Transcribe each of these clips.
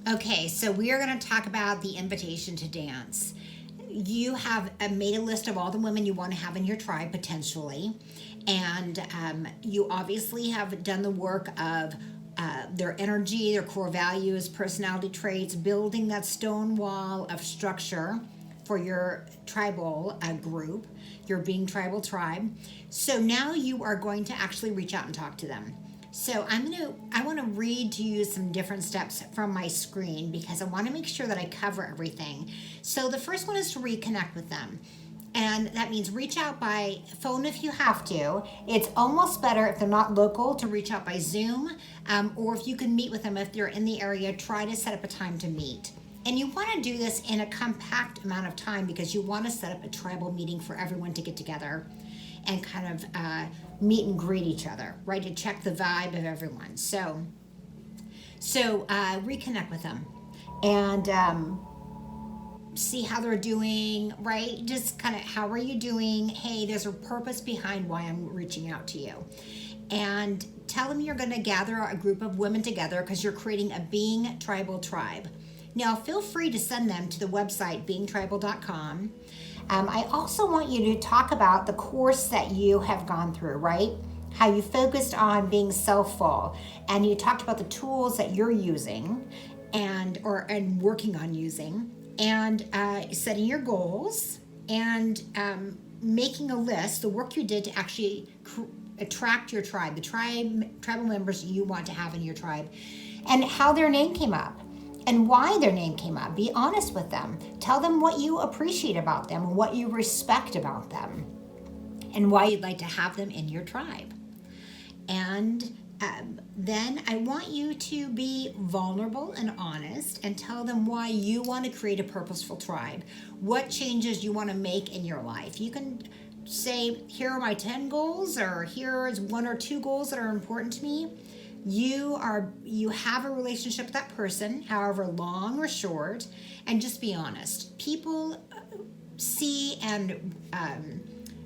Okay, so we are going to talk about the invitation to dance. You have made a list of all the women you want to have in your tribe potentially, and you obviously have done the work of their energy, their core values, personality traits, building that stone wall of structure for your tribal group, your Being Tribal tribe. So now you are going to actually reach out and talk to them. So I want to read to you some different steps from my screen because I want to make sure that I cover everything. So the first one is to reconnect with them. And that means reach out by phone if you have to. It's almost better if they're not local to reach out by Zoom, or if you can meet with them if they're in the area, try to set up a time to meet. And you want to do this in a compact amount of time because you want to set up a tribal meeting for everyone to get together and kind of meet and greet each other, right? To check the vibe of everyone. So reconnect with them and see how they're doing, right? Just kind of, how are you doing? Hey, there's a purpose behind why I'm reaching out to you. And tell them you're going to gather a group of women together because you're creating a Being Tribal tribe. Now, feel free to send them to the website, beingtribal.com. I also want you to talk about the course that you have gone through, right? How you focused on being self-full, and you talked about the tools that you're using and working on using, and setting your goals and making a list, the work you did to actually attract your tribe, the tribal members you want to have in your tribe, and how their name came up. And why their name came up. Be honest with them. Tell them what you appreciate about them, what you respect about them, and why you'd like to have them in your tribe. And then I want you to be vulnerable and honest and tell them why you want to create a purposeful tribe, what changes you want to make in your life. You can say, here are my 10 goals, or here is 1 or 2 goals that are important to me. You have a relationship with that person, however long or short, and just be honest. People see and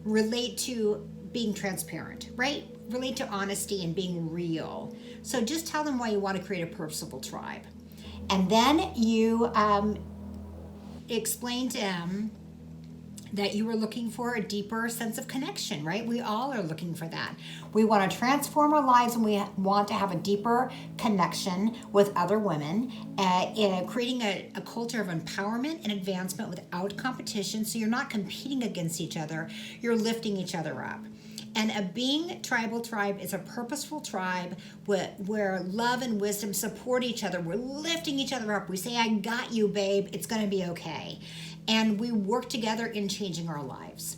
relate to being transparent, right? Relate to honesty and being real. So just tell them why you want to create a purposeful tribe. And then you explain to them that you were looking for a deeper sense of connection, right? We all are looking for that. We want to transform our lives and we want to have a deeper connection with other women, creating a culture of empowerment and advancement without competition. So you're not competing against each other, you're lifting each other up. And a Being Tribal tribe is a purposeful tribe where love and wisdom support each other. We're lifting each other up. We say, I got you, babe. It's going to be okay. And we work together in changing our lives.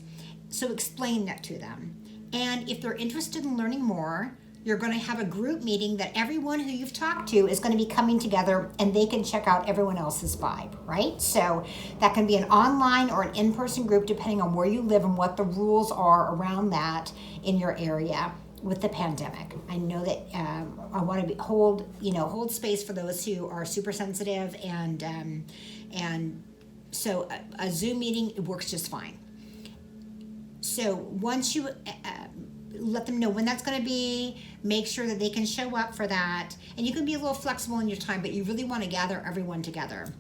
So explain that to them. And if they're interested in learning more, you're going to have a group meeting that everyone who you've talked to is going to be coming together, and they can check out everyone else's vibe, right? So that can be an online or an in-person group depending on where you live and what the rules are around that in your area with the pandemic. I know that I want to hold space for those who are super sensitive, and so a Zoom meeting, it works just fine. So once you let them know when that's going to be, make sure that they can show up for that. And you can be a little flexible in your time, but you really want to gather everyone together.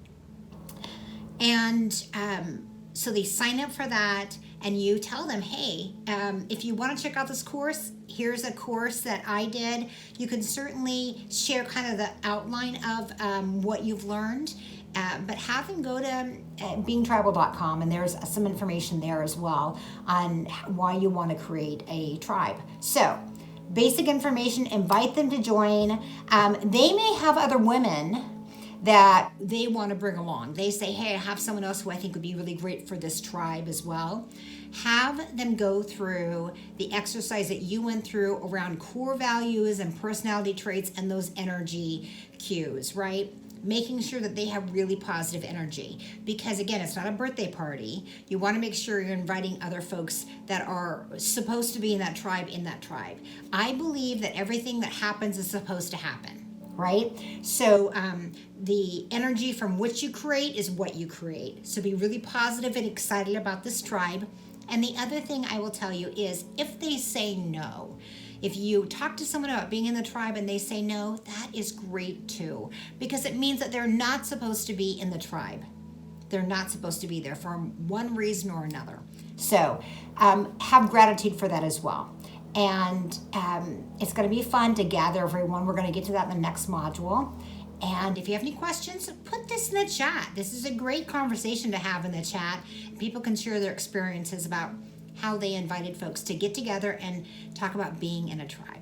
And so they sign up for that, and you tell them, hey, if you want to check out this course, here's a course that I did. You can certainly share kind of the outline of what you've learned. But have them go to beingtribal.com, and there's some information there as well on why you want to create a tribe. So, basic information, invite them to join. They may have other women that they want to bring along. They say, hey, I have someone else who I think would be really great for this tribe as well. Have them go through the exercise that you went through around core values and personality traits and those energy cues, right? Making sure that they have really positive energy, because again, it's not a birthday party. You want to make sure you're inviting other folks that are supposed to be in that tribe. I believe that everything that happens is supposed to happen, right? So the energy from which you create is what you create. So be really positive and excited about this tribe. And the other thing I will tell you is, if they say no, If you talk to someone about being in the tribe and they say no, that is great too, because it means that they're not supposed to be in the tribe. They're not supposed to be there for one reason or another. So have gratitude for that as well. And it's going to be fun to gather everyone. We're going to get to that in the next module. And if you have any questions, put this in the chat. This is a great conversation to have in the chat. People can share their experiences about how they invited folks to get together and talk about being in a tribe.